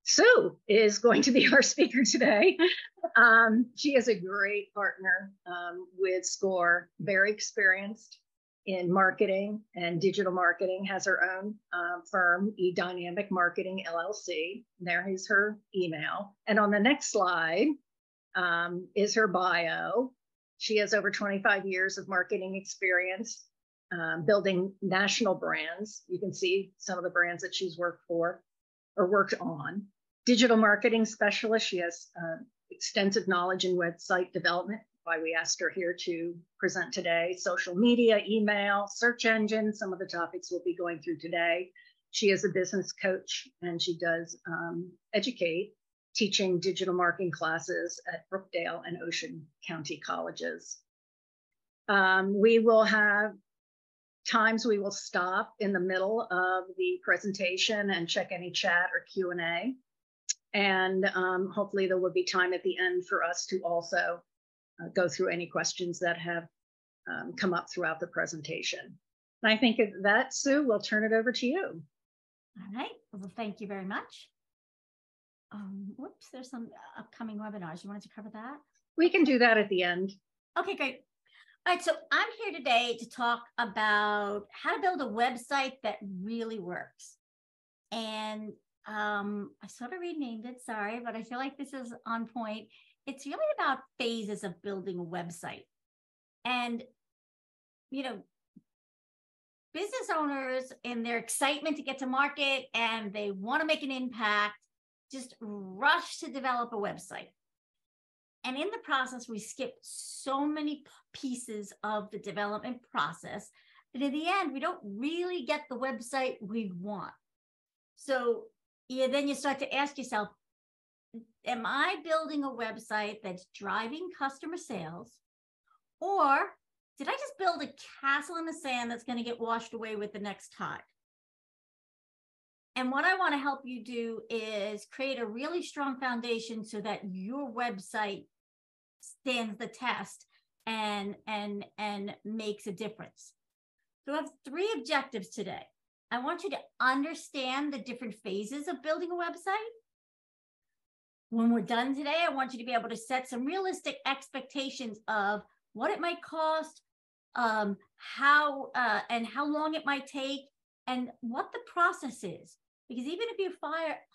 Sue is going to be our speaker today. She is a great partner with SCORE, very experienced in marketing and digital marketing, has her own firm, eDynamic Marketing LLC. There is her email. And on the next slide is her bio. She has over 25 years of marketing experience, building national brands. You can see some of the brands that she's worked for or worked on. Digital marketing specialist. She has extensive knowledge in website development, why we asked her here to present today. Social media, email, search engine, some of the topics we'll be going through today. She is a business coach and she does educate, teaching digital marketing classes at Brookdale and Ocean County colleges. We will have times we will stop in the middle of the presentation and check any chat or Q&A. And hopefully there will be time at the end for us to also go through any questions that have come up throughout the presentation. And I think of that, Sue, we'll turn it over to you. All right. Well, thank you very much. Whoops, there's some upcoming webinars. You wanted to cover that? We can do that at the end. Okay, great. All right, so I'm here today to talk about how to build a website that really works. And I sort of renamed it, sorry, but I feel like this is on point. It's really about phases of building a website. And, you know, business owners in their excitement to get to market and they want to make an impact, just rush to develop a website. And in the process, we skip so many pieces of the development process that in the end, we don't really get the website we want. So then you start to ask yourself, am I building a website that's driving customer sales? Or did I just build a castle in the sand that's going to get washed away with the next tide? And what I want to help you do is create a really strong foundation so that your website stands the test and makes a difference. So I have 3 objectives today. I want you to understand the different phases of building a website. When we're done today, I want you to be able to set some realistic expectations of what it might cost, how long it might take, and what the process is. Because even if you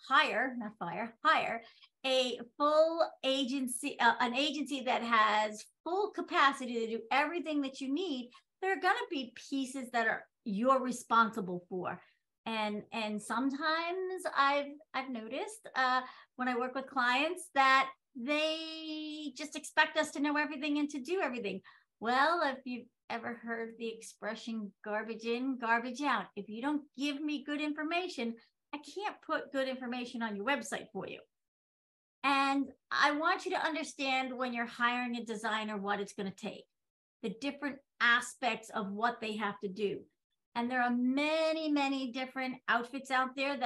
hire a full agency, an agency that has full capacity to do everything that you need, there are going to be pieces that you're responsible for. And sometimes I've noticed when I work with clients that they just expect us to know everything and to do everything. Well, if you've ever heard the expression garbage in, garbage out, if you don't give me good information, I can't put good information on your website for you. And I want you to understand when you're hiring a designer what it's going to take, the different aspects of what they have to do. And there are many, many different outfits out there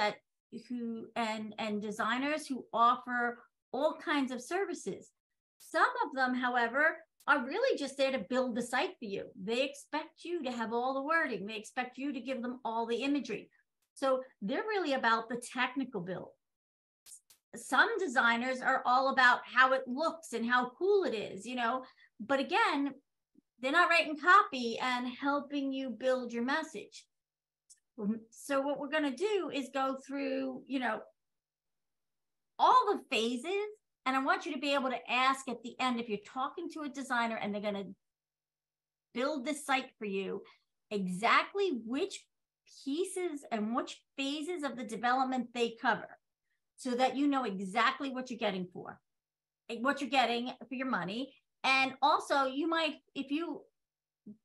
and designers who offer all kinds of services. Some of them, however, are really just there to build the site for you. They expect you to have all the wording. They expect you to give them all the imagery. So they're really about the technical build. Some designers are all about how it looks and how cool it is, you know, but again, they're not writing copy and helping you build your message. So what we're going to do is go through, you know, all the phases. And I want you to be able to ask at the end, if you're talking to a designer and they're going to build this site for you, exactly which pieces and which phases of the development they cover, so that you know exactly what you're getting for your money. And also you might, if you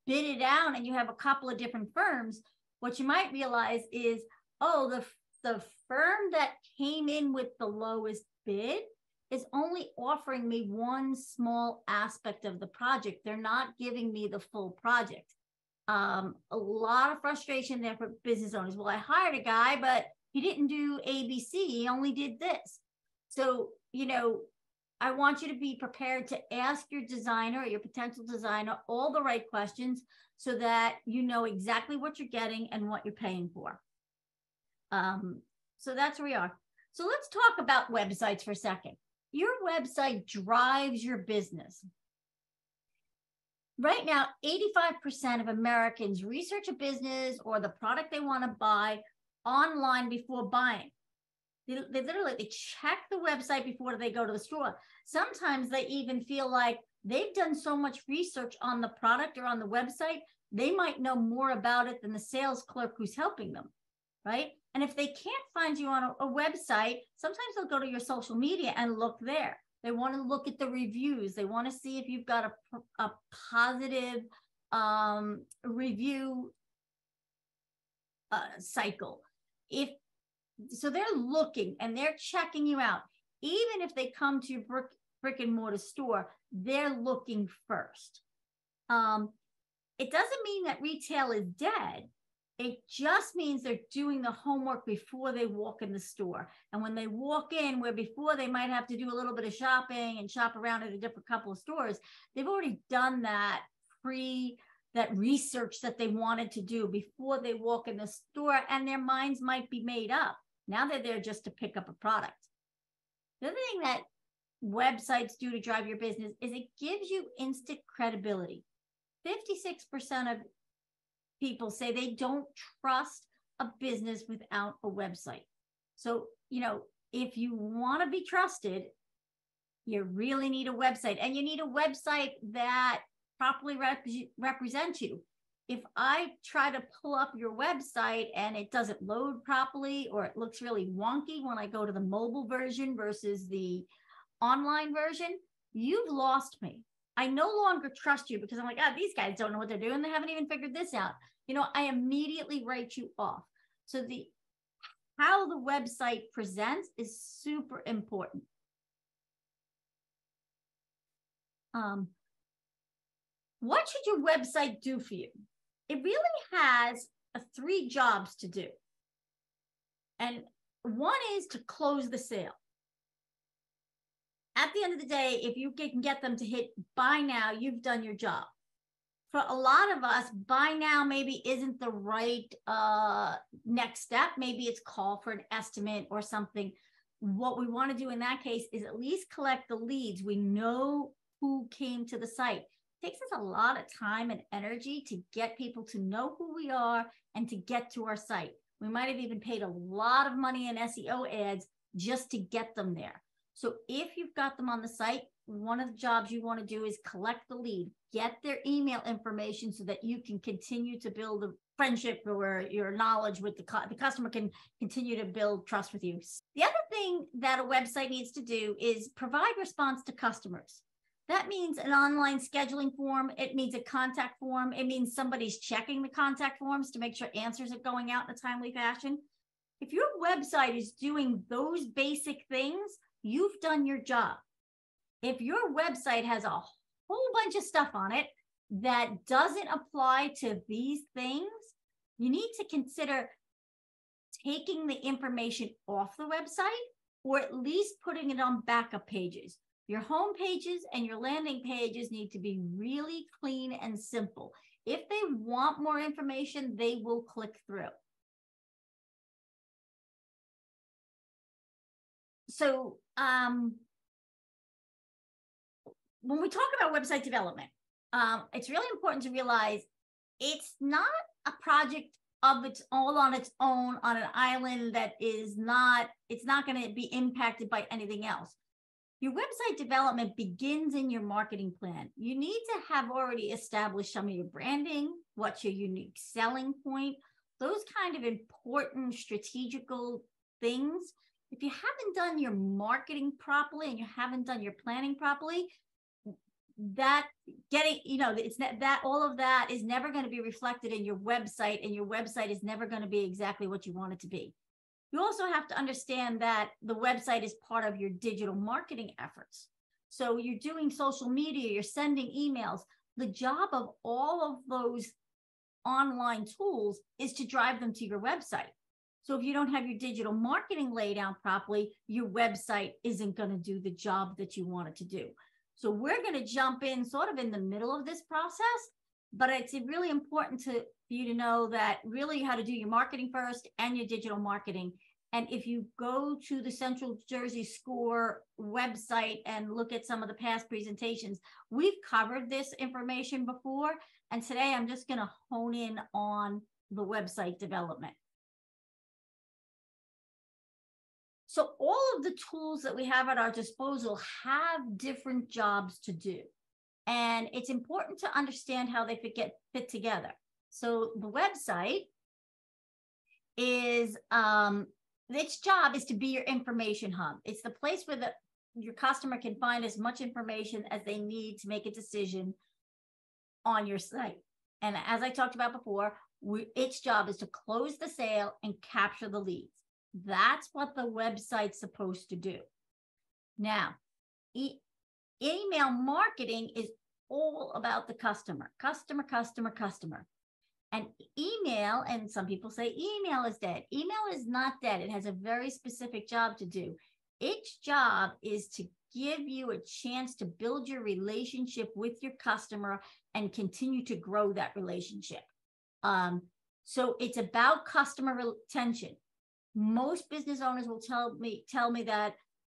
bid it out and you have a couple of different firms, what you might realize is, oh, the firm that came in with the lowest bid is only offering me one small aspect of the project. They're not giving me the full project. A lot of frustration there for business owners. Well, I hired a guy, but he didn't do ABC. He only did this. So, you know, I want you to be prepared to ask your designer or your potential designer all the right questions so that you know exactly what you're getting and what you're paying for. So that's where we are. So let's talk about websites for a second. Your website drives your business. Right now, 85% of Americans research a business or the product they want to buy online before buying. They literally check the website before they go to the store. Sometimes they even feel like they've done so much research on the product or on the website, they might know more about it than the sales clerk who's helping them, right? And if they can't find you on a website, sometimes they'll go to your social media and look there. They want to look at the reviews. They want to see if you've got a positive review cycle. So they're looking and they're checking you out. Even if they come to your brick and mortar store, they're looking first. It doesn't mean that retail is dead. It just means they're doing the homework before they walk in the store. And when they walk in, where before they might have to do a little bit of shopping and shop around at a different couple of stores, they've already done that that research that they wanted to do before they walk in the store, and their minds might be made up. Now they're there just to pick up a product. The other thing that websites do to drive your business is it gives you instant credibility. 56% of people say they don't trust a business without a website. So, if you want to be trusted, you really need a website, and you need a website that properly represents you. If I try to pull up your website and it doesn't load properly, or it looks really wonky when I go to the mobile version versus the online version, you've lost me. I no longer trust you because I'm like, these guys don't know what they're doing. They haven't even figured this out. I immediately write you off. So how the website presents is super important. What should your website do for you? It really has 3 jobs to do. And one is to close the sale. At the end of the day, if you can get them to hit buy now, you've done your job. For a lot of us, buy now maybe isn't the right next step. Maybe it's call for an estimate or something. What we want to do in that case is at least collect the leads. We know who came to the site. It takes us a lot of time and energy to get people to know who we are and to get to our site. We might have even paid a lot of money in SEO ads just to get them there. So if you've got them on the site, one of the jobs you want to do is collect the lead, get their email information so that you can continue to build a friendship or your knowledge with the customer can continue to build trust with you. The other thing that a website needs to do is provide response to customers. That means an online scheduling form. It means a contact form. It means somebody's checking the contact forms to make sure answers are going out in a timely fashion. If your website is doing those basic things, you've done your job. If your website has a whole bunch of stuff on it that doesn't apply to these things, you need to consider taking the information off the website or at least putting it on backup pages. Your home pages and your landing pages need to be really clean and simple. If they want more information, they will click through. So when we talk about website development, it's really important to realize it's not a project of its all on its own on an island that it's not going to be impacted by anything else. Your website development begins in your marketing plan. You need to have already established some of your branding, what's your unique selling point, those kind of important strategical things. If you haven't done your marketing properly and you haven't done your planning properly, all of that is never going to be reflected in your website, and your website is never going to be exactly what you want it to be. You also have to understand that the website is part of your digital marketing efforts. So you're doing social media, you're sending emails. The job of all of those online tools is to drive them to your website. So if you don't have your digital marketing laid out properly, your website isn't going to do the job that you want it to do. So we're going to jump in sort of in the middle of this process, but it's really important for you to know that really how to do your marketing first and your digital marketing. And if you go to the Central Jersey SCORE website and look at some of the past presentations, we've covered this information before. And today I'm just going to hone in on the website development. So all of the tools that we have at our disposal have different jobs to do. And it's important to understand how they fit together. So the website is, its job is to be your information hub. It's the place where your customer can find as much information as they need to make a decision on your site. And as I talked about before, its job is to close the sale and capture the leads. That's what the website's supposed to do. Now, email marketing is all about the customer. And email, and some people say email is dead. Email is not dead. It has a very specific job to do. Its job is to give you a chance to build your relationship with your customer and continue to grow that relationship. So it's about customer retention. Most business owners will tell me that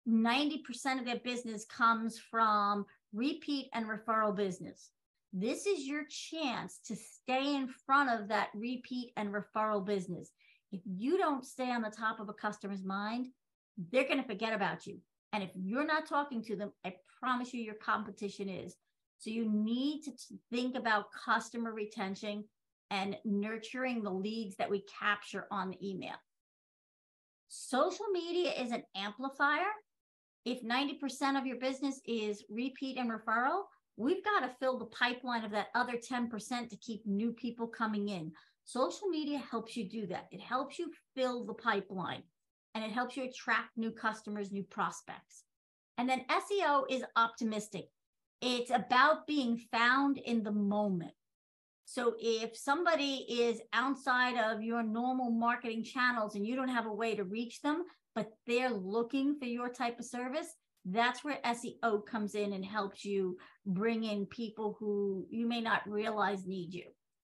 90% of their business comes from repeat and referral business. This is your chance to stay in front of that repeat and referral business. If you don't stay on the top of a customer's mind, they're going to forget about you. And if you're not talking to them, I promise you your competition is. So you need to think about customer retention and nurturing the leads that we capture on the email. Social media is an amplifier. If 90% of your business is repeat and referral, we've got to fill the pipeline of that other 10% to keep new people coming in. Social media helps you do that. It helps you fill the pipeline, and it helps you attract new customers, new prospects. And then SEO is optimistic. It's about being found in the moment. So if somebody is outside of your normal marketing channels and you don't have a way to reach them, but they're looking for your type of service, that's where SEO comes in and helps you bring in people who you may not realize need you.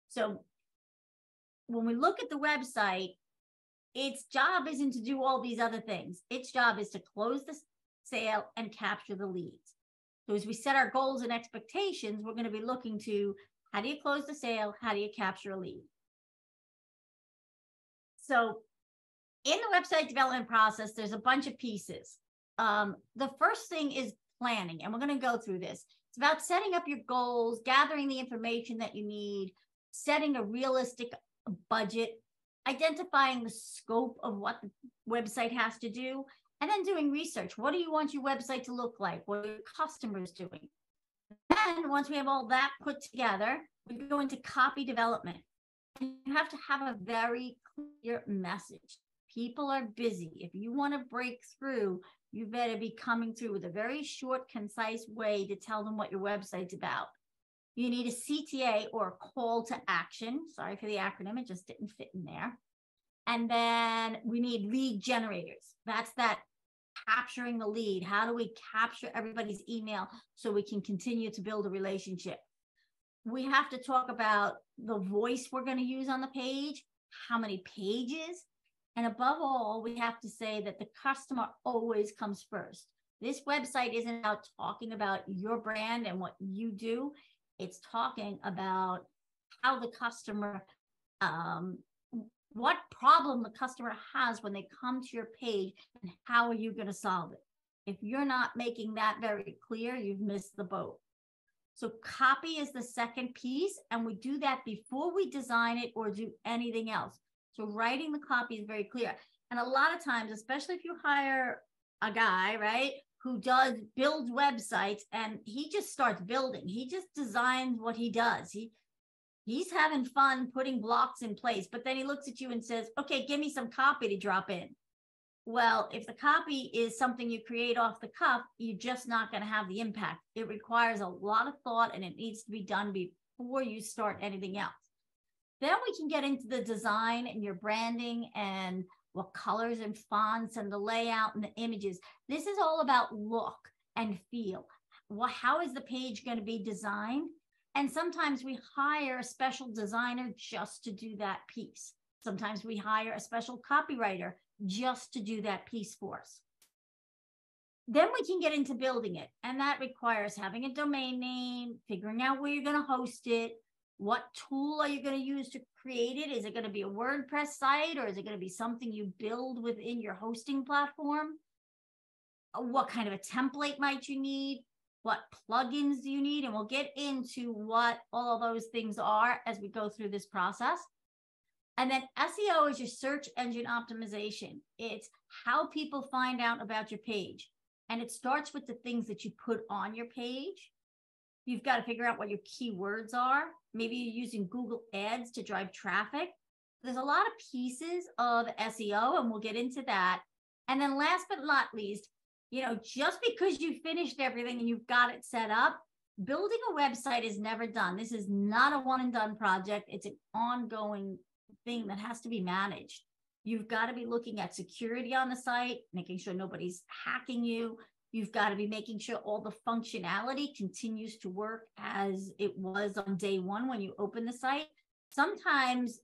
So when we look at the website, its job isn't to do all these other things. Its job is to close the sale and capture the leads. So as we set our goals and expectations, we're going to be looking to how do you close the sale? How do you capture a lead? So in the website development process, there's a bunch of pieces. The first thing is planning, and we're going to go through this. It's about setting up your goals, gathering the information that you need, setting a realistic budget, identifying the scope of what the website has to do, and then doing research. What do you want your website to look like? What are your customers doing? Then once we have all that put together, we go into copy development. And you have to have a very clear message. People are busy. If you want to break through, you better be coming through with a very short, concise way to tell them what your website's about. You need a CTA or a call to action. Sorry for the acronym, it just didn't fit in there. And then we need lead generators. That's that capturing the lead. How do we capture everybody's email so we can continue to build a relationship? We have to talk about the voice we're going to use on the page, how many pages, and above all, we have to say that the customer always comes first. This website isn't about talking about your brand and what you do. It's talking about how the customer, what problem the customer has when they come to your page and how are you going to solve it. If you're not making that very clear, you've missed the boat. So copy is the second piece, and we do that before we design it or do anything else. So writing the copy is very clear. And a lot of times, especially if you hire a guy, right, who builds websites and he just starts building, he just designs what he does. He's having fun putting blocks in place, but then he looks at you and says, okay, give me some copy to drop in. Well, if the copy is something you create off the cuff, you're just not going to have the impact. It requires a lot of thought, and it needs to be done before you start anything else. Then we can get into the design and your branding and what colors and fonts and the layout and the images. This is all about look and feel. How is the page going to be designed? And sometimes we hire a special designer just to do that piece. Sometimes we hire a special copywriter just to do that piece for us. Then we can get into building it. And that requires having a domain name, figuring out where you're going to host it. What tool are you going to use to create it? Is it going to be a WordPress site, or is it going to be something you build within your hosting platform? What kind of a template might you need? What plugins do you need? And we'll get into what all of those things are as we go through this process. And then SEO is your search engine optimization. It's how people find out about your page. And it starts with the things that you put on your page. You've got to figure out what your keywords are. Maybe you're using Google Ads to drive traffic. There's a lot of pieces of SEO, and we'll get into that. And then last but not least, just because you finished everything and you've got it set up, building a website is never done. This is not a one and done project. It's an ongoing thing that has to be managed. You've got to be looking at security on the site, making sure nobody's hacking you. You've got to be making sure all the functionality continues to work as it was on day one when you open the site. Sometimes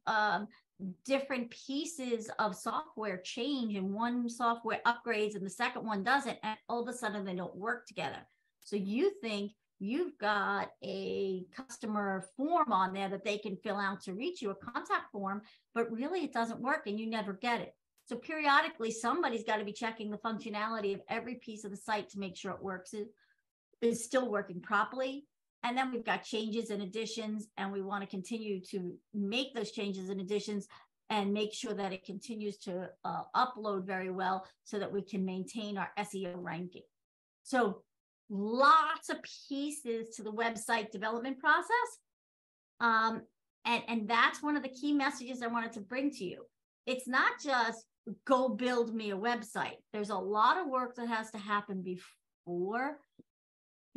different pieces of software change, and one software upgrades and the second one doesn't, and all of a sudden they don't work together. So you think you've got a customer form on there that they can fill out to reach you, a contact form, but really it doesn't work and you never get it. So periodically somebody's got to be checking the functionality of every piece of the site to make sure it works, is still working properly. And then we've got changes and additions, and we want to continue to make those changes and additions and make sure that it continues to upload very well so that we can maintain our SEO ranking. So lots of pieces to the website development process. And that's one of the key messages I wanted to bring to you. It's not just go build me a website. There's a lot of work that has to happen before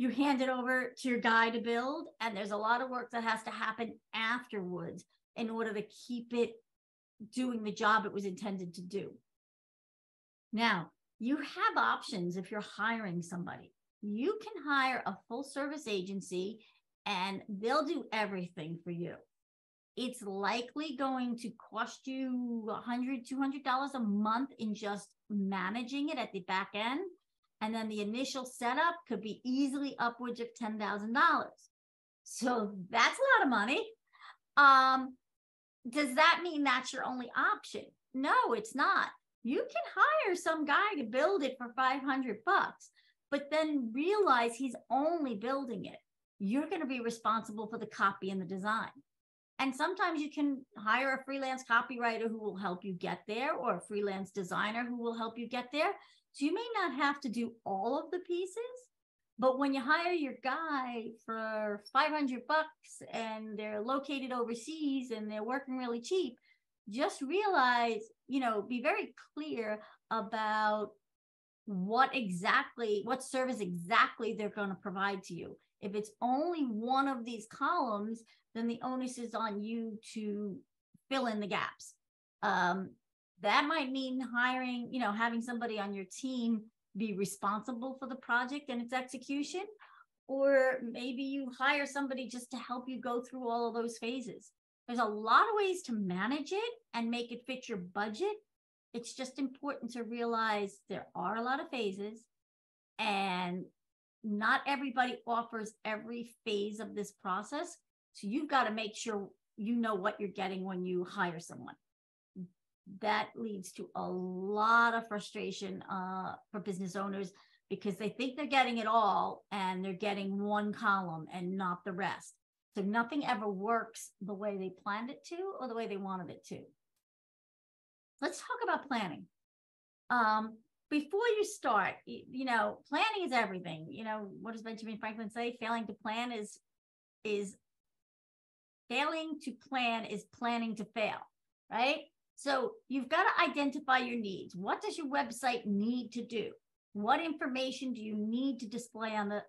you hand it over to your guy to build. And there's a lot of work that has to happen afterwards in order to keep it doing the job it was intended to do. Now, you have options if you're hiring somebody. You can hire a full service agency and they'll do everything for you. It's likely going to cost you $100, $200 a month in just managing it at the back end. And then the initial setup could be easily upwards of $10,000. So that's a lot of money. Does that mean that's your only option? No, it's not. You can hire some guy to build it for $500, but then realize he's only building it. You're going to be responsible for the copy and the design. And sometimes you can hire a freelance copywriter who will help you get there, or a freelance designer who will help you get there. So you may not have to do all of the pieces, but when you hire your guy for $500 and they're located overseas and they're working really cheap, just realize, be very clear about what service exactly they're going to provide to you. If it's only one of these columns, then the onus is on you to fill in the gaps. That might mean having somebody on your team be responsible for the project and its execution, or maybe you hire somebody just to help you go through all of those phases. There's a lot of ways to manage it and make it fit your budget. It's just important to realize there are a lot of phases, and not everybody offers every phase of this process. So you've got to make sure you know what you're getting when you hire someone. That leads to a lot of frustration for business owners, because they think they're getting it all and they're getting one column and not the rest. So nothing ever works the way they planned it to or the way they wanted it to. Let's talk about planning. Before you start, planning is everything. What does Benjamin Franklin say? Failing to plan is planning to fail, right? So you've got to identify your needs. What does your website need to do? What information do you need to display on the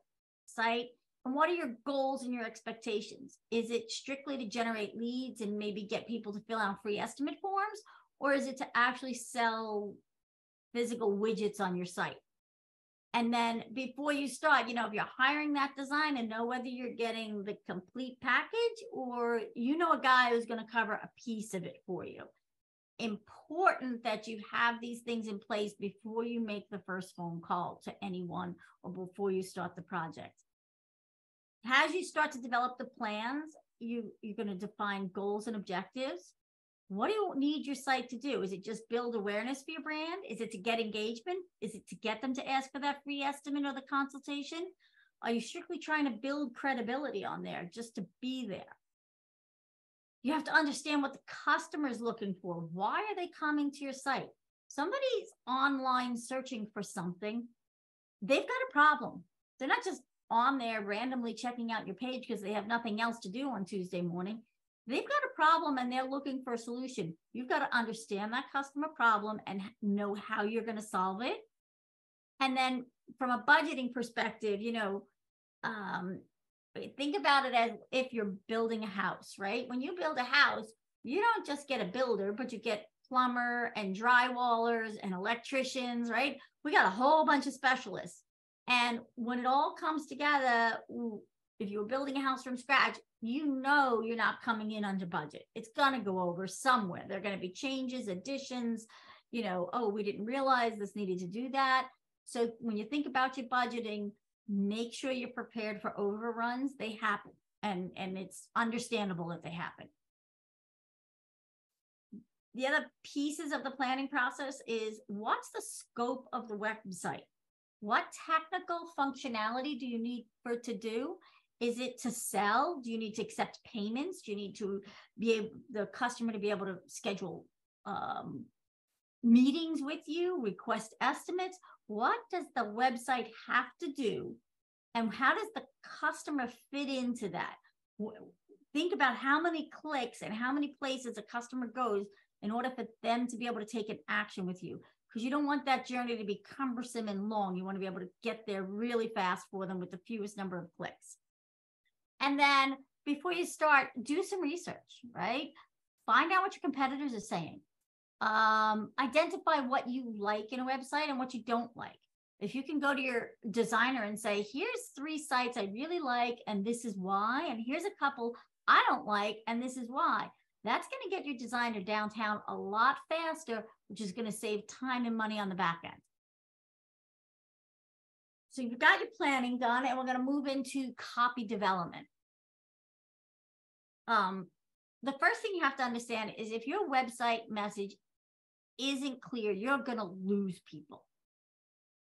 site? And what are your goals and your expectations? Is it strictly to generate leads and maybe get people to fill out free estimate forms? Or is it to actually sell physical widgets on your site? And then before you start, if you're hiring that design, and know whether you're getting the complete package or a guy who's going to cover a piece of it for you. important that you have these things in place before you make the first phone call to anyone or before you start the project. As you start to develop the plans, you're going to define goals and objectives. What do you need your site to do? Is it just build awareness for your brand? Is it to get engagement? Is it to get them to ask for that free estimate or the consultation? Are you strictly trying to build credibility on there just to be there? You have to understand what the customer is looking for. Why are they coming to your site? Somebody's online searching for something. They've got a problem. They're not just on there randomly checking out your page because they have nothing else to do on Tuesday morning. They've got a problem and they're looking for a solution. You've got to understand that customer problem and know how you're going to solve it. And then from a budgeting perspective, think about it as if you're building a house, right? When you build a house, you don't just get a builder, but you get plumber and drywallers and electricians, right? We got a whole bunch of specialists. And when it all comes together, if you're building a house from scratch, you're not coming in under budget. It's going to go over somewhere. There are going to be changes, additions, oh, we didn't realize this needed to do that. So when you think about your budgeting, make sure you're prepared for overruns. They happen, and it's understandable if they happen. The other pieces of the planning process is, what's the scope of the website? What technical functionality do you need for it to do? Is it to sell? Do you need to accept payments? Do you need to the customer to be able to schedule meetings with you, request estimates? What does the website have to do? And how does the customer fit into that? Think about how many clicks and how many places a customer goes in order for them to be able to take an action with you. Because you don't want that journey to be cumbersome and long. You want to be able to get there really fast for them with the fewest number of clicks. And then before you start, do some research, right? Find out what your competitors are saying. Identify what you like in a website and what you don't like. If you can go to your designer and say, here's 3 sites I really like, and this is why, and here's a couple I don't like, and this is why. That's going to get your designer downtown a lot faster, which is going to save time and money on the back end. So you've got your planning done, and we're going to move into copy development. The first thing you have to understand is if your website message isn't clear, you're going to lose people.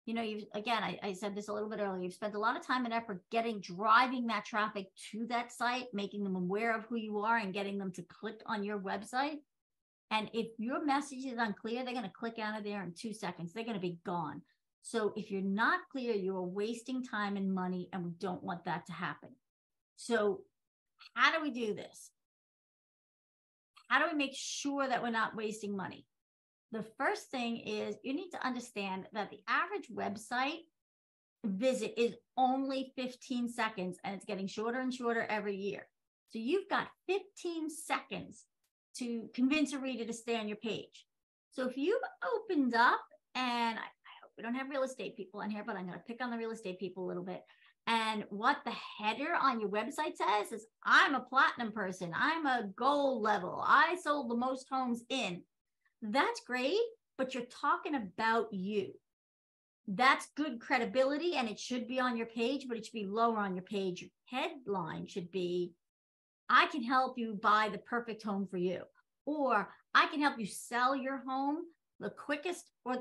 I said this a little bit earlier, you've spent a lot of time and effort driving that traffic to that site, making them aware of who you are and getting them to click on your website. And if your message is unclear, they're going to click out of there in 2 seconds. They're going to be gone. So if you're not clear, you're wasting time and money, and we don't want that to happen. So how do we do this? How do we make sure that we're not wasting money? The first thing is you need to understand that the average website visit is only 15 seconds, and it's getting shorter and shorter every year. So you've got 15 seconds to convince a reader to stay on your page. So if you've opened up, and I hope we don't have real estate people on here, but I'm going to pick on the real estate people a little bit. And what the header on your website says is, I'm a platinum person. I'm a gold level. I sold the most homes in. That's great, but you're talking about you. That's good credibility, and it should be on your page, but it should be lower on your page. Your headline should be, I can help you buy the perfect home for you, or I can help you sell your home the quickest, or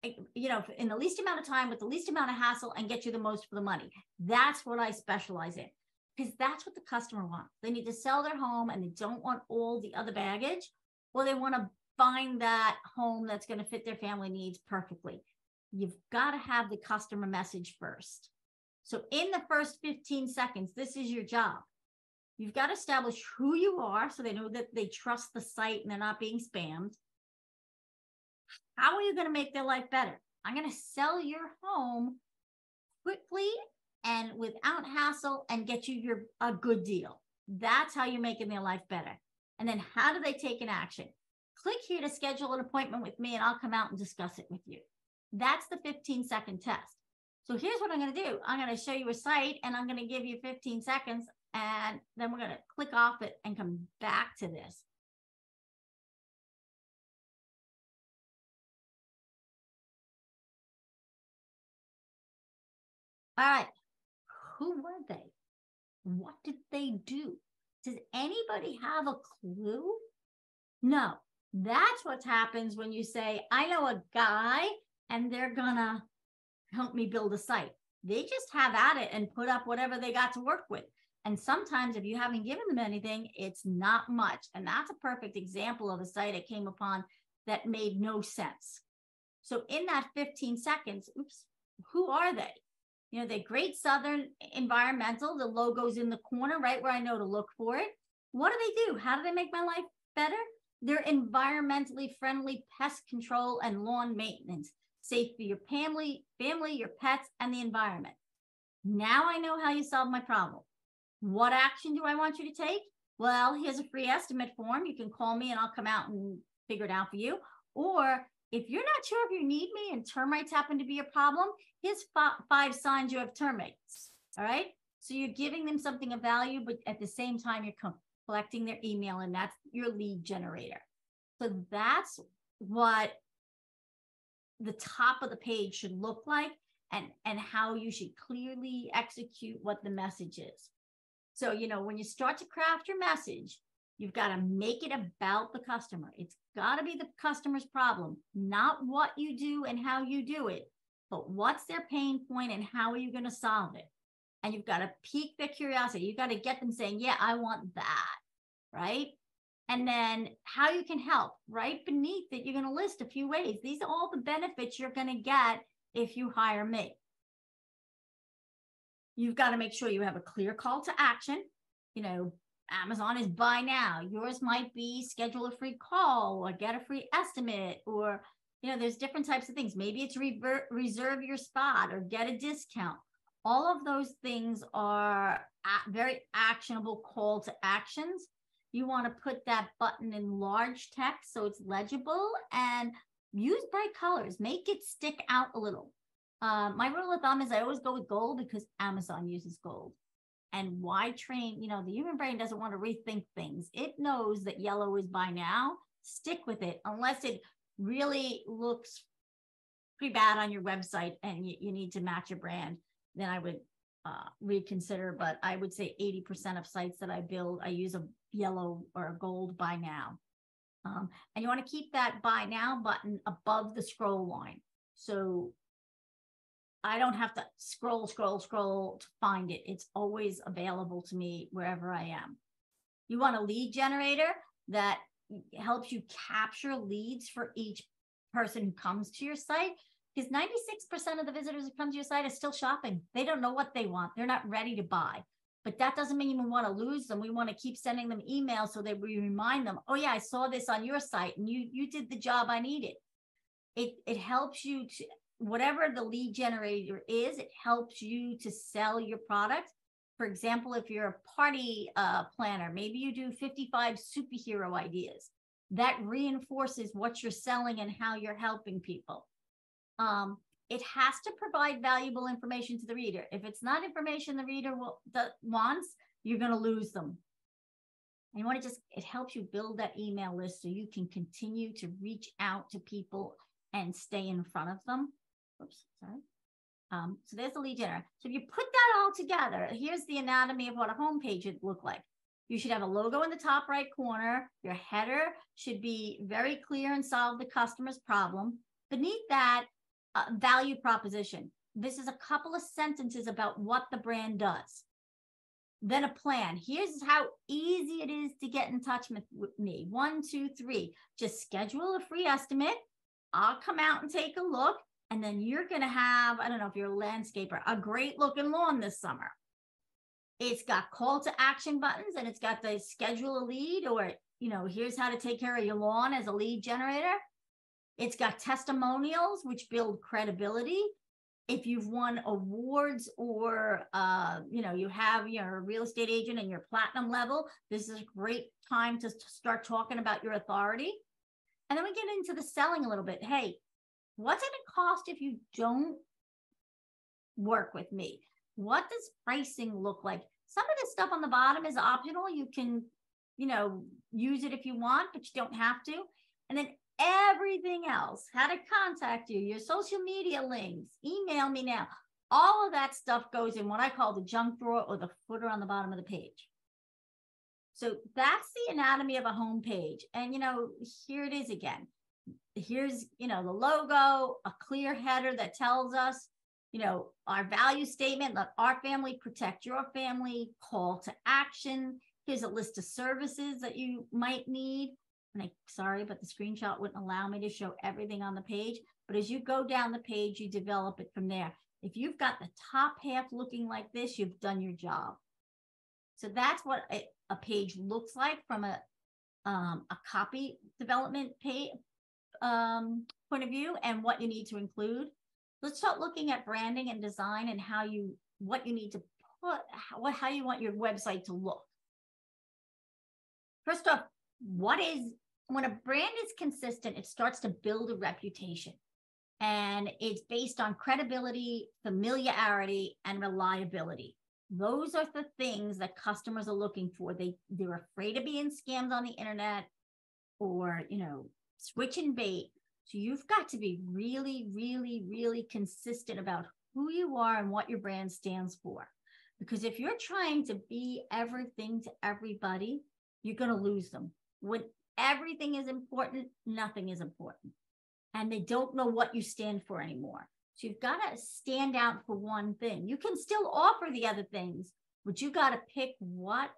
in the least amount of time with the least amount of hassle, and get you the most for the money. That's what I specialize in, because that's what the customer wants. They need to sell their home, and they don't want all the other baggage, or they want to find that home that's going to fit their family needs perfectly. You've got to have the customer message first. So in the first 15 seconds, this is your job. You've got to establish who you are so they know that they trust the site and they're not being spammed. How are you going to make their life better? I'm going to sell your home quickly and without hassle and get you a good deal. That's how you're making their life better. And then how do they take an action? Click here to schedule an appointment with me, and I'll come out and discuss it with you. That's the 15-second test. So here's what I'm going to do. I'm going to show you a site, and I'm going to give you 15 seconds, and then we're going to click off it and come back to this. All right. Who were they? What did they do? Does anybody have a clue? No. That's what happens when you say, I know a guy and they're gonna help me build a site. They just have at it and put up whatever they got to work with. And sometimes if you haven't given them anything, it's not much. And that's a perfect example of a site I came upon that made no sense. So in that 15 seconds, oops, who are they? You know, they're Great Southern Environmental. The logo's in the corner, right where I know to look for it. What do? How do they make my life better? They're environmentally friendly pest control and lawn maintenance, safe for your family, your pets, and the environment. Now I know how you solve my problem. What action do I want you to take? Well, here's a free estimate form. You can call me and I'll come out and figure it out for you. Or if you're not sure if you need me and termites happen to be a problem, here's 5 signs you have termites. All right. So you're giving them something of value, but at the same time, you're collecting their email, and that's your lead generator. So that's what the top of the page should look like, and how you should clearly execute what the message is. So, you know, when you start to craft your message, you've got to make it about the customer. It's got to be the customer's problem, not what you do and how you do it, but what's their pain point and how are you going to solve it? And you've got to pique their curiosity. You've got to get them saying, yeah, I want that, right? And then how you can help. Right beneath it, you're going to list a few ways. These are all the benefits you're going to get if you hire me. You've got to make sure you have a clear call to action. You know, Amazon is buy now. Yours might be schedule a free call or get a free estimate, or, you know, there's different types of things. Maybe it's reserve your spot or get a discount. All of those things are very actionable call to actions. You want to put that button in large text so it's legible, and use bright colors. Make it stick out a little. My rule of thumb is I always go with gold because Amazon uses gold. And why train? You know, the human brain doesn't want to rethink things. It knows that yellow is buy now. Stick with it unless it really looks pretty bad on your website and you need to match your brand. Then I would reconsider. But I would say 80% of sites that I build, I use a yellow or a gold buy now. And you want to keep that buy now button above the scroll line. So I don't have to scroll to find it. It's always available to me wherever I am. You want a lead generator that helps you capture leads for each person who comes to your site, because 96% of the visitors who come to your site are still shopping. They don't know what they want. They're not ready to buy. But that doesn't mean we want to lose them. We want to keep sending them emails so that we remind them, oh yeah, I saw this on your site and you did the job I needed. It helps you to, whatever the lead generator is, it helps you to sell your product. For example, if you're a party planner, maybe you do 55 superhero ideas. That reinforces what you're selling and how you're helping people. It has to provide valuable information to the reader. If it's not information the reader wants, you're going to lose them. And you want to it helps you build that email list so you can continue to reach out to people and stay in front of them. Oops, sorry. So there's the lead generator. So if you put that all together, here's the anatomy of what a homepage would look like. You should have a logo in the top right corner. Your header should be very clear and solve the customer's problem. Beneath that, value proposition. This is a couple of sentences about what the brand does. Then a plan. Here's how easy it is to get in touch with me. 1, 2, 3. Just schedule a free estimate. I'll come out and take a look. And then you're going to have, I don't know if you're a landscaper, a great looking lawn this summer. It's got call to action buttons, and it's got the schedule a lead, or, you know, here's how to take care of your lawn as a lead generator. It's got testimonials, which build credibility. If you've won awards or, you know, you have your real estate agent and your platinum level, this is a great time to start talking about your authority. And then we get into the selling a little bit. Hey, what's it going to cost if you don't work with me? What does pricing look like? Some of this stuff on the bottom is optional. You can, you know, use it if you want, but you don't have to. And then everything else, how to contact you, your social media links, email me now. All of that stuff goes in what I call the junk drawer or the footer on the bottom of the page. So that's the anatomy of a home page. And, here it is again. Here's, the logo, a clear header that tells us, our value statement, let our family protect your family, call to action. Here's a list of services that you might need. And sorry, but the screenshot wouldn't allow me to show everything on the page. But as you go down the page, you develop it from there. If you've got the top half looking like this, you've done your job. So that's what a page looks like from a copy development page point of view, and what you need to include. Let's start looking at branding and design and what you need to put, how you want your website to look. First off, when a brand is consistent, it starts to build a reputation. And it's based on credibility, familiarity, and reliability. Those are the things that customers are looking for. They're afraid of being scammed on the internet or, switching bait. So you've got to be really, really, really consistent about who you are and what your brand stands for. Because if you're trying to be everything to everybody, you're going to lose them. When everything is important, nothing is important. And they don't know what you stand for anymore. So you've got to stand out for one thing. You can still offer the other things, but you got to pick what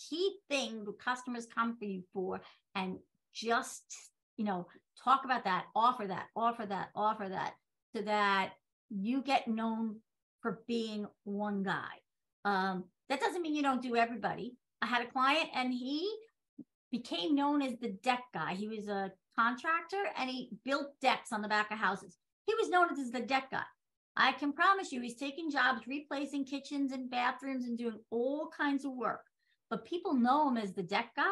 key thing the customers come for you for, and just, talk about that, offer that, so that you get known for being one guy. That doesn't mean you don't do everybody. I had a client and he became known as the deck guy. He was a contractor and he built decks on the back of houses. He was known as the deck guy. I can promise you he's taking jobs, replacing kitchens and bathrooms and doing all kinds of work. But people know him as the deck guy,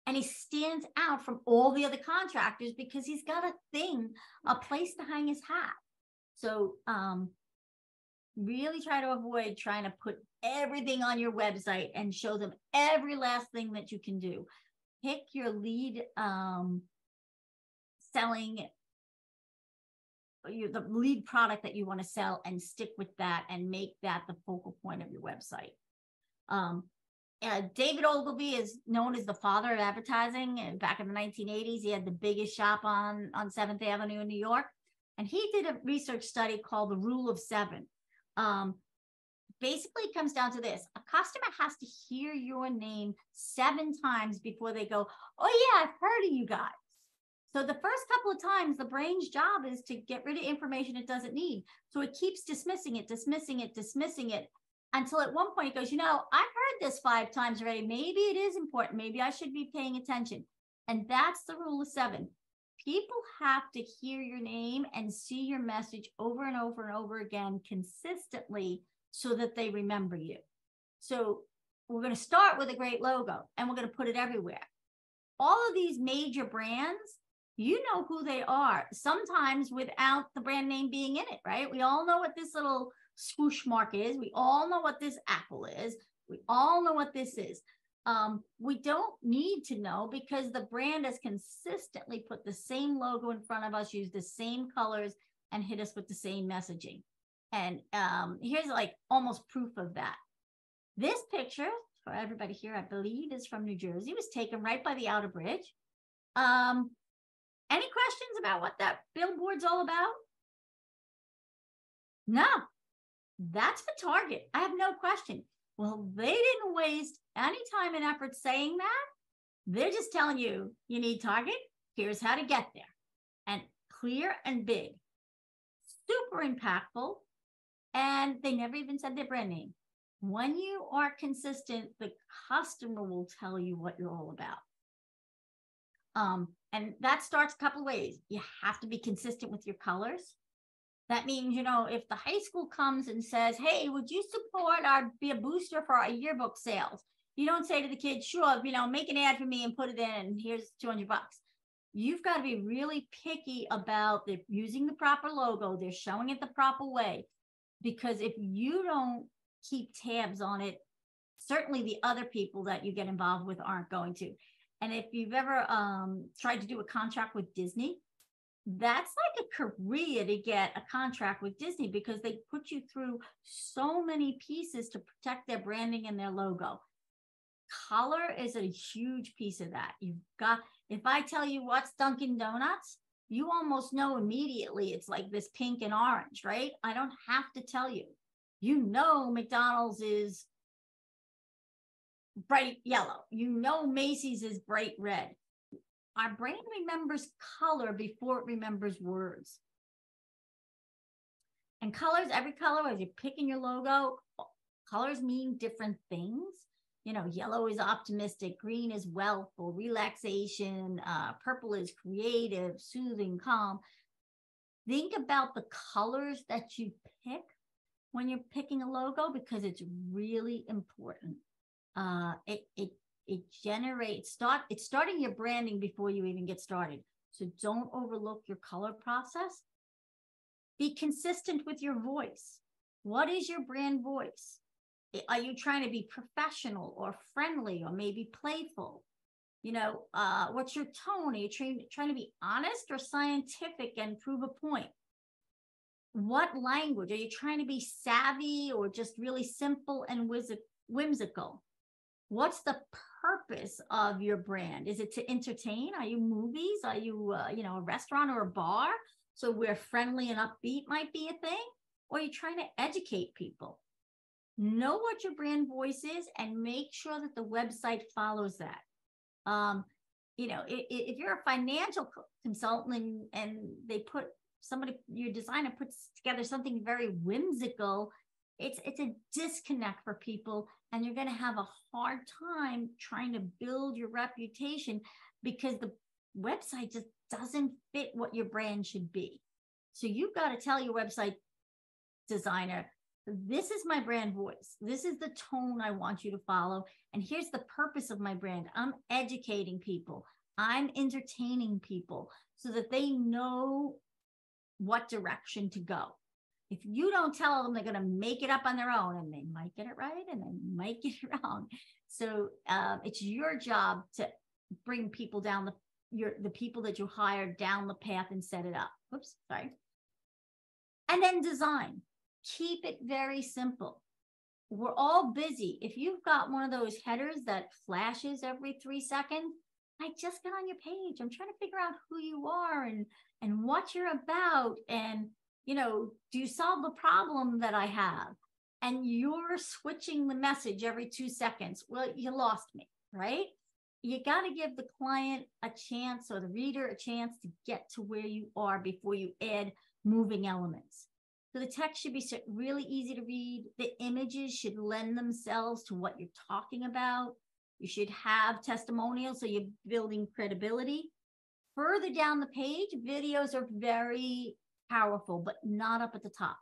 and he stands out from all the other contractors because he's got a place to hang his hat. So really try to avoid trying to put everything on your website and show them every last thing that you can do. Pick your lead selling, the lead product that you want to sell, and stick with that and make that the focal point of your website. David Ogilvy is known as the father of advertising. And back in the 1980s, he had the biggest shop on 7th Avenue in New York. And he did a research study called the Rule of Seven. Basically, it comes down to this. A customer has to hear your name 7 times before they go, oh yeah, I've heard of you guys. So the first couple of times, the brain's job is to get rid of information it doesn't need. So it keeps dismissing it, until at one point it goes, I've heard this 5 times already. Maybe it is important. Maybe I should be paying attention. And that's the Rule of 7. People have to hear your name and see your message over and over and over again consistently so that they remember you. So we're going to start with a great logo and we're going to put it everywhere. All of these major brands, you know who they are, sometimes without the brand name being in it, right? We all know what this little swoosh mark is. We all know what this apple is. We all know what this is. We don't need to know because the brand has consistently put the same logo in front of us, use the same colors, and hit us with the same messaging. And here's like almost proof of that. This picture, for everybody here, I believe is from New Jersey, was taken right by the Outer Bridge. Any questions about what that billboard's all about? No, that's for Target. I have no question. Well, they didn't waste any time and effort saying that. They're just telling you, you need Target. Here's how to get there. And clear and big, super impactful. And they never even said their brand name. When you are consistent, the customer will tell you what you're all about. And that starts a couple of ways. You have to be consistent with your colors. That means, if the high school comes and says, hey, would you support be a booster for our yearbook sales? You don't say to the kids, sure, make an ad for me and put it in and here's $200. You've got to be really picky about using the proper logo. They're showing it the proper way. Because if you don't keep tabs on it, certainly the other people that you get involved with aren't going to. And if you've ever tried to do a contract with Disney, That's like a career to get a contract with Disney, because they put you through so many pieces to protect their branding and their logo. Color is a huge piece of that. You've got, if I tell you what's Dunkin' Donuts, you almost know immediately it's like this pink and orange, right? I don't have to tell you. You know McDonald's is bright yellow. You know Macy's is bright red. Our brain remembers color before it remembers words. And colors, every color, as you're picking your logo, colors mean different things. You know, yellow is optimistic, green is wealthful, relaxation, purple is creative, soothing, calm. Think about the colors that you pick when you're picking a logo, because it's really important. It generates, it's starting your branding before you even get started. So don't overlook your color process. Be consistent with your voice. What is your brand voice? Are you trying to be professional or friendly or maybe playful? You know, what's your tone? Are you trying to be honest or scientific and prove a point? What language? Are you trying to be savvy or just really simple and whimsical? What's the purpose of your brand? Is it to entertain? Are you movies? Are you, a restaurant or a bar? So where friendly and upbeat might be a thing? Or are you trying to educate people? Know what your brand voice is and make sure that the website follows that. If you're a financial consultant and they put your designer puts together something very whimsical, it's a disconnect for people, and you're going to have a hard time trying to build your reputation because the website just doesn't fit what your brand should be. So you've got to tell your website designer, this is my brand voice. This is the tone I want you to follow. And here's the purpose of my brand. I'm educating people. I'm entertaining people so that they know what direction to go. If you don't tell them, they're going to make it up on their own, and they might get it right and they might get it wrong. So it's your job to bring people down the people that you hired down the path and set it up. Oops, sorry. And then design. Keep it very simple. We're all busy. If you've got one of those headers that flashes every 3 seconds, I just got on your page. I'm trying to figure out who you are and what you're about. And, do you solve the problem that I have? And you're switching the message every 2 seconds. Well, you lost me, right? You got to give the client a chance, or the reader a chance, to get to where you are before you add moving elements. So the text should be really easy to read. The images should lend themselves to what you're talking about. You should have testimonials, so you're building credibility. Further down the page, videos are very powerful, but not up at the top.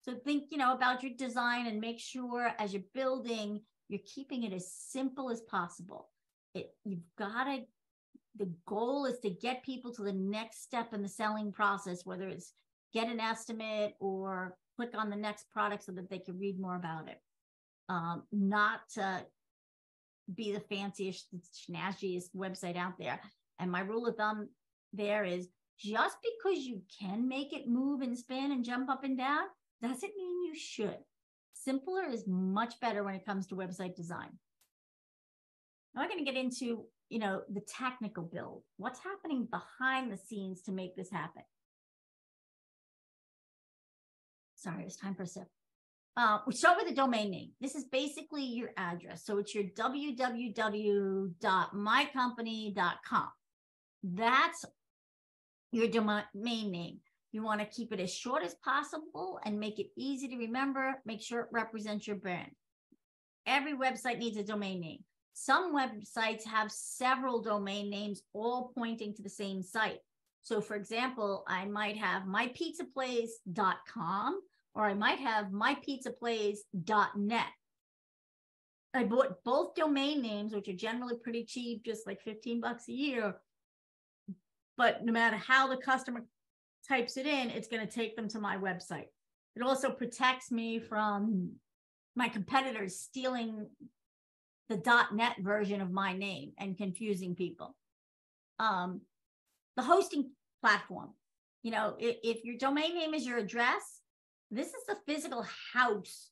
So think, about your design and make sure as you're building, you're keeping it as simple as possible. The goal is to get people to the next step in the selling process, whether it's get an estimate or click on the next product so that they can read more about it. Not to be the fanciest, snazziest website out there. And my rule of thumb there is, just because you can make it move and spin and jump up and down doesn't mean you should. Simpler is much better when it comes to website design. Now I'm going to get into, the technical build. What's happening behind the scenes to make this happen? Sorry, it's time for a sip. We start with a domain name. This is basically your address. So it's your www.mycompany.com. That's your domain name. You want to keep it as short as possible and make it easy to remember. Make sure it represents your brand. Every website needs a domain name. Some websites have several domain names all pointing to the same site. So for example, I might have mypizzaplace.com, or I might have mypizzaplace.net. I bought both domain names, which are generally pretty cheap, just like $15 a year. But no matter how the customer types it in, it's going to take them to my website. It also protects me from my competitors stealing the .net version of my name and confusing people. The hosting platform. You know, if your domain name is your address, this is the physical house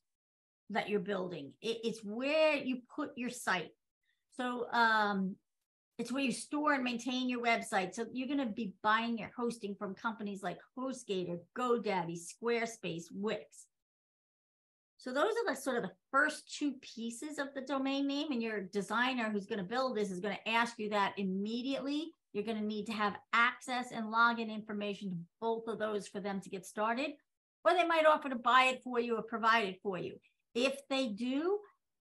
that you're building. It's where you put your site. So it's where you store and maintain your website. So you're going to be buying your hosting from companies like HostGator, GoDaddy, Squarespace, Wix. So those are the sort of the first two pieces of the domain name, and your designer who's going to build this is going to ask you that immediately. You're going to need to have access and login information to both of those for them to get started, or they might offer to buy it for you or provide it for you. If they do,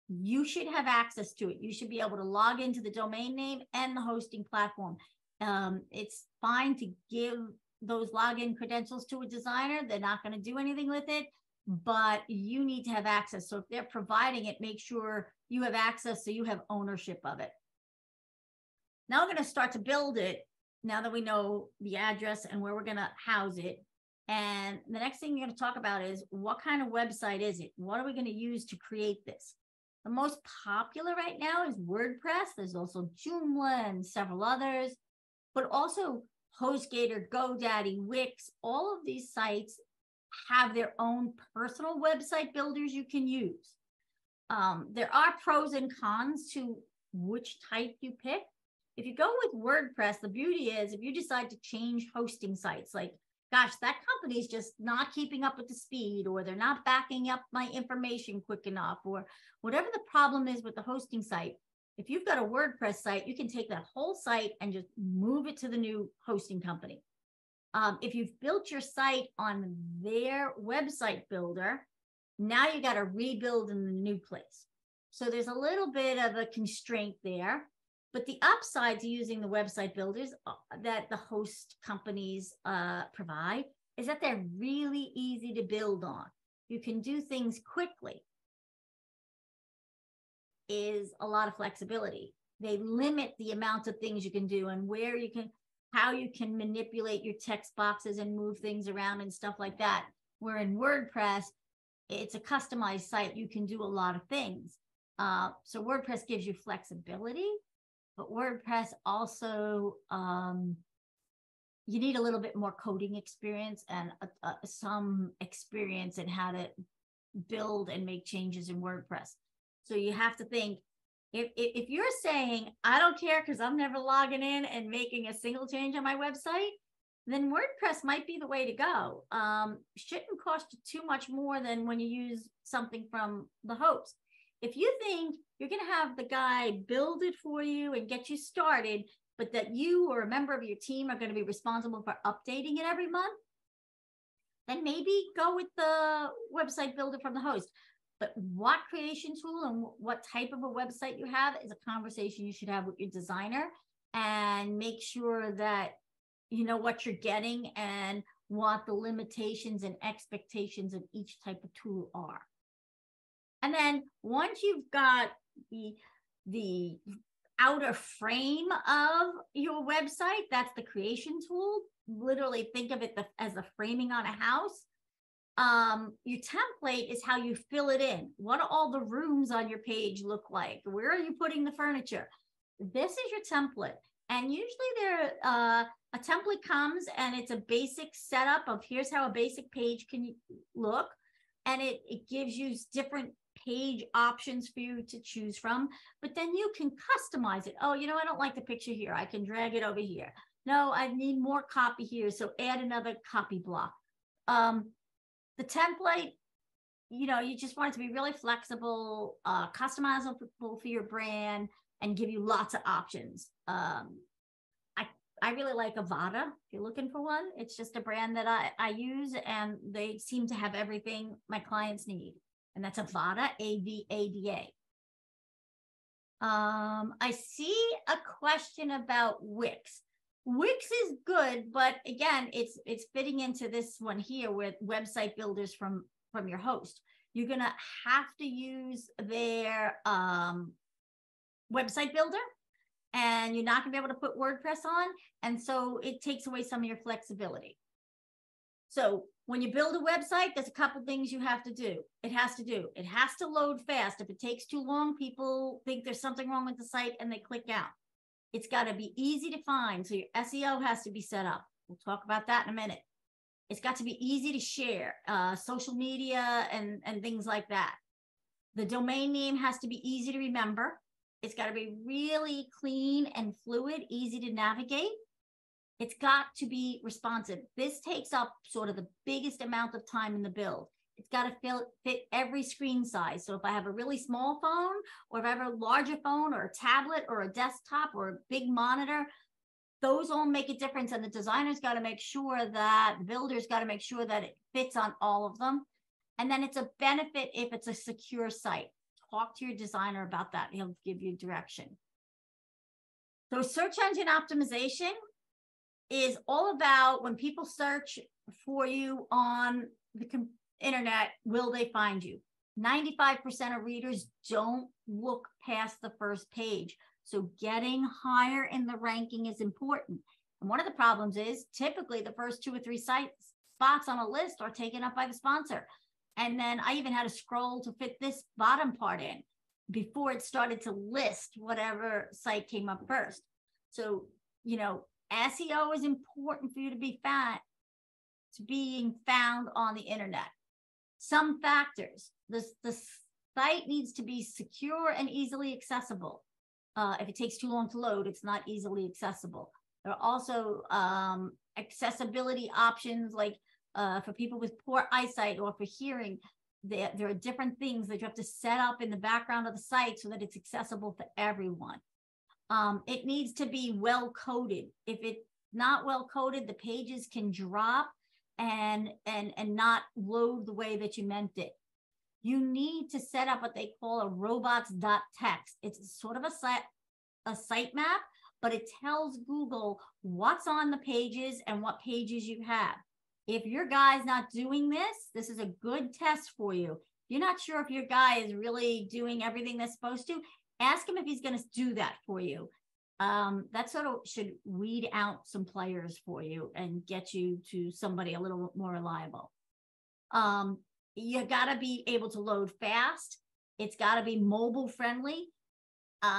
you should have access to it. You should be able to log into the domain name and the hosting platform. It's fine to give those login credentials to a designer. They're not going to do anything with it, but you need to have access. So if they're providing it, make sure you have access so you have ownership of it. Now we're going to start to build it now that we know the address and where we're going to house it. And the next thing you're going to talk about is what kind of website is it? What are we going to use to create this? The most popular right now is WordPress. There's also Joomla and several others, but also HostGator, GoDaddy, Wix. All of these sites have their own personal website builders you can use. There are pros and cons to which type you pick. If you go with WordPress, the beauty is if you decide to change hosting sites, like, gosh, that company is just not keeping up with the speed, or they're not backing up my information quick enough, or whatever the problem is with the hosting site, if you've got a WordPress site, you can take that whole site and just move it to the new hosting company. If you've built your site on their website builder, now you got to rebuild in the new place. So there's a little bit of a constraint there. But the upside to using the website builders that the host companies provide is that they're really easy to build on. You can do things quickly. Is a lot of flexibility. They limit the amount of things you can do and where you can, how you can manipulate your text boxes and move things around and stuff like that. Where in WordPress, it's a customized site. You can do a lot of things. So WordPress gives you flexibility. But WordPress also, you need a little bit more coding experience and some experience in how to build and make changes in WordPress. So you have to think, if you're saying, I don't care because I'm never logging in and making a single change on my website, then WordPress might be the way to go. Shouldn't cost you too much more than when you use something from the host. If you think you're going to have the guy build it for you and get you started, but that you or a member of your team are going to be responsible for updating it every month, then maybe go with the website builder from the host. But what creation tool and what type of a website you have is a conversation you should have with your designer, and make sure that you know what you're getting and what the limitations and expectations of each type of tool are. And then once you've got the outer frame of your website, that's the creation tool. Literally think of it as the framing on a house. Your template is how you fill it in. What do all the rooms on your page look like? Where are you putting the furniture? This is your template. And usually a template comes and it's a basic setup of here's how a basic page can look. And it gives you different page options for you to choose from, but then you can customize it. Oh, you know, I don't like the picture here. I can drag it over here. No, I need more copy here. So add another copy block. The template, you know, you just want it to be really flexible, customizable for your brand, and give you lots of options. I really like Avada. If you're looking for one, it's just a brand that I use, and they seem to have everything my clients need. And that's Avada, A-V-A-D-A. I see a question about Wix. Wix is good, but again, it's fitting into this one here with website builders from your host. You're going to have to use their website builder, and you're not going to be able to put WordPress on. And so it takes away some of your flexibility. So when you build a website, there's a couple things you have to do. It has to load fast. If it takes too long, people think there's something wrong with the site and they click out. It's got to be easy to find. So your SEO has to be set up. We'll talk about that in a minute. It's got to be easy to share, social media and things like that. The domain name has to be easy to remember. It's got to be really clean and fluid, easy to navigate. It's got to be responsive. This takes up sort of the biggest amount of time in the build. It's got to fit every screen size. So if I have a really small phone, or if I have a larger phone or a tablet or a desktop or a big monitor, those all make a difference. And the designer's got to make sure that, the builder's got to make sure that it fits on all of them. And then it's a benefit if it's a secure site. Talk to your designer about that. He'll give you direction. So search engine optimization is all about when people search for you on the internet, will they find you? 95% of readers don't look past the first page. So getting higher in the ranking is important. And one of the problems is typically the first 2 or 3 spots on a list are taken up by the sponsor. And then I even had to scroll to fit this bottom part in before it started to list whatever site came up first. So, you know, SEO is important for you to be being found on the internet. Some factors, the site needs to be secure and easily accessible. If it takes too long to load, it's not easily accessible. There are also accessibility options, like for people with poor eyesight or for hearing. There are different things that you have to set up in the background of the site so that it's accessible for everyone. It needs to be well coded. If it's not well coded, the pages can drop and not load the way that you meant it. You need to set up what they call a robots.txt. It's sort of a sitemap, but it tells Google what's on the pages and what pages you have. If your guy's not doing this is a good test for you. If you're not sure if your guy is really doing everything they're supposed to, ask him if he's going to do that for you. That sort of should weed out some players for you and get you to somebody a little more reliable. You got to be able to load fast. It's got to be mobile friendly.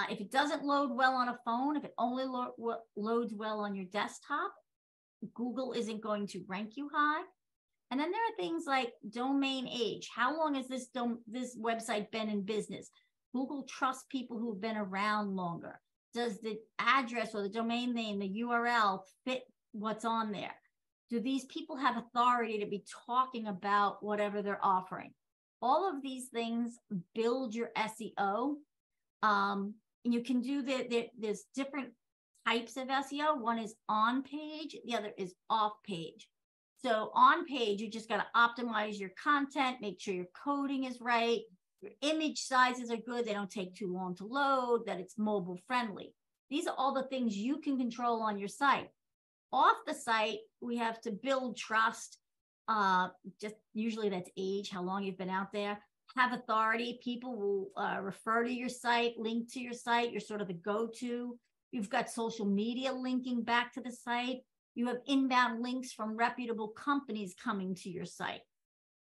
If it doesn't load well on a phone, if it only loads well on your desktop, Google isn't going to rank you high. And then there are things like domain age. How long has this website been in business? Google trusts people who've been around longer. Does the address or the domain name, the URL fit what's on there? Do these people have authority to be talking about whatever they're offering? All of these things build your SEO. And you can do there's different types of SEO. One is on page, the other is off page. So on page, you just got to optimize your content, make sure your coding is right, your image sizes are good, they don't take too long to load, that it's mobile friendly. These are all the things you can control on your site. Off the site, we have to build trust. Just usually that's age, how long you've been out there. Have authority. People will refer to your site, link to your site. You're sort of the go-to. You've got social media linking back to the site. You have inbound links from reputable companies coming to your site.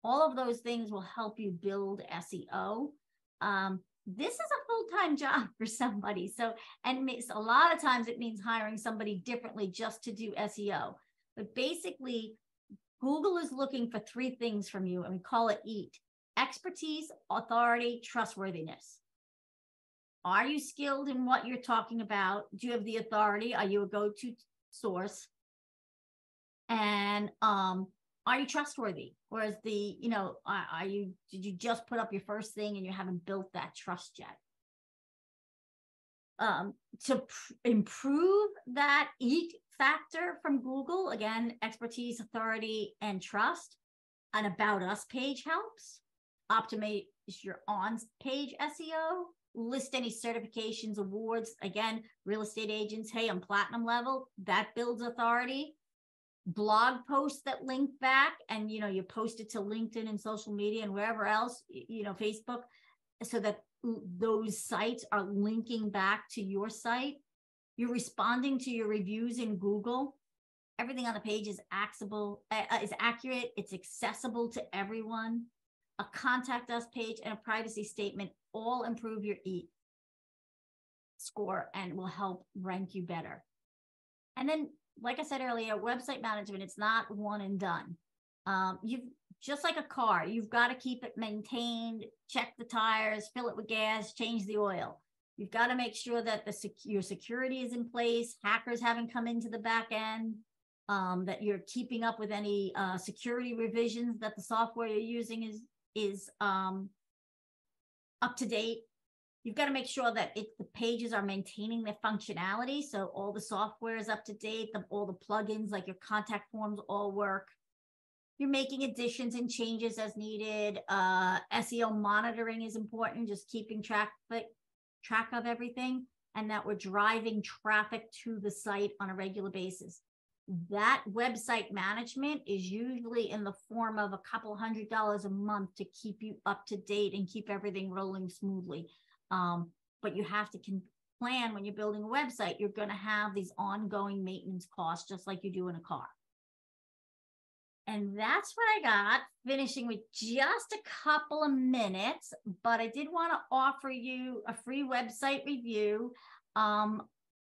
All of those things will help you build SEO. This is a full-time job for somebody. So, and a lot of times it means hiring somebody differently just to do SEO. But basically, Google is looking for 3 things from you, and we call it EAT: expertise, authority, trustworthiness. Are you skilled in what you're talking about? Do you have the authority? Are you a go-to source? And are you trustworthy? Or is did you just put up your first thing and you haven't built that trust yet? To improve that EAT factor from Google, again, expertise, authority, and trust, an About Us page helps. Optimize your on-page SEO. List any certifications, awards. Again, real estate agents, hey, I'm platinum level. That builds authority. Blog posts that link back, and you post it to LinkedIn and social media and wherever else, Facebook, so that those sites are linking back to your site. You're responding to your reviews in Google. Everything on the page is accurate. It's accessible to everyone. A contact us page and a privacy statement all improve your EAT score and will help rank you better. And then like I said earlier, website management, it's not one and done. You've just like a car, you've got to keep it maintained, check the tires, fill it with gas, change the oil. You've got to make sure that your security is in place, hackers haven't come into the back end, that you're keeping up with any security revisions, that the software you're using is up to date. You've got to make sure that the pages are maintaining their functionality. So all the software is up to date, all the plugins like your contact forms all work. You're making additions and changes as needed. SEO monitoring is important, just keeping track of everything, and that we're driving traffic to the site on a regular basis. That website management is usually in the form of a couple $100 a month to keep you up to date and keep everything rolling smoothly. But you have to plan when you're building a website, you're going to have these ongoing maintenance costs, just like you do in a car. And that's what I got, finishing with just a couple of minutes, but I did want to offer you a free website review.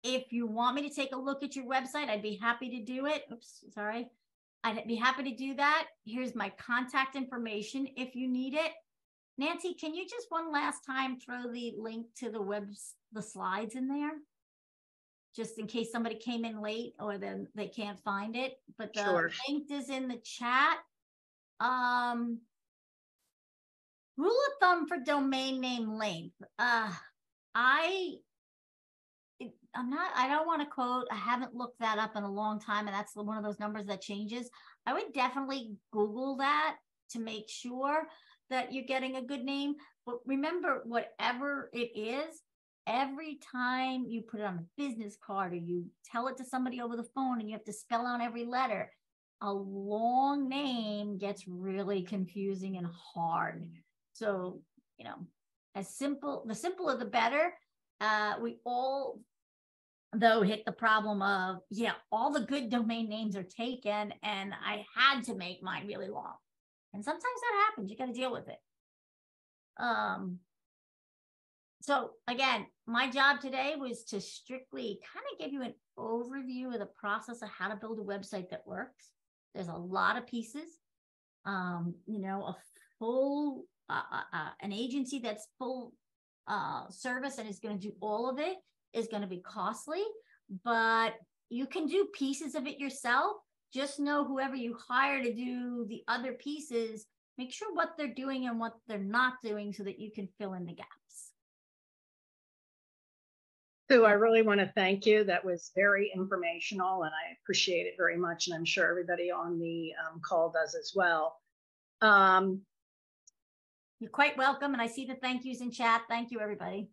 If you want me to take a look at your website, I'd be happy to do it. Oops, sorry. I'd be happy to do that. Here's my contact information if you need it. Nancy, can you just one last time throw the link to the slides in there? Just in case somebody came in late or then they can't find it. But the Sure. link is in the chat. Rule of thumb for domain name length. I don't want to quote, I haven't looked that up in a long time, and that's one of those numbers that changes. I would definitely Google that to make sure that you're getting a good name. But remember, whatever it is, every time you put it on a business card or you tell it to somebody over the phone and you have to spell out every letter, a long name gets really confusing and hard. So, the simpler the better. We all, though, hit the problem of, all the good domain names are taken and I had to make mine really long. And sometimes that happens. You got to deal with it. So again, my job today was to strictly kind of give you an overview of the process of how to build a website that works. There's a lot of pieces. A full, an agency that's full service and is going to do all of it is going to be costly, but you can do pieces of it yourself. Just know whoever you hire to do the other pieces, make sure what they're doing and what they're not doing so that you can fill in the gaps. Sue, I really want to thank you. That was very informational and I appreciate it very much. And I'm sure everybody on the call does as well. You're quite welcome. And I see the thank yous in chat. Thank you, everybody.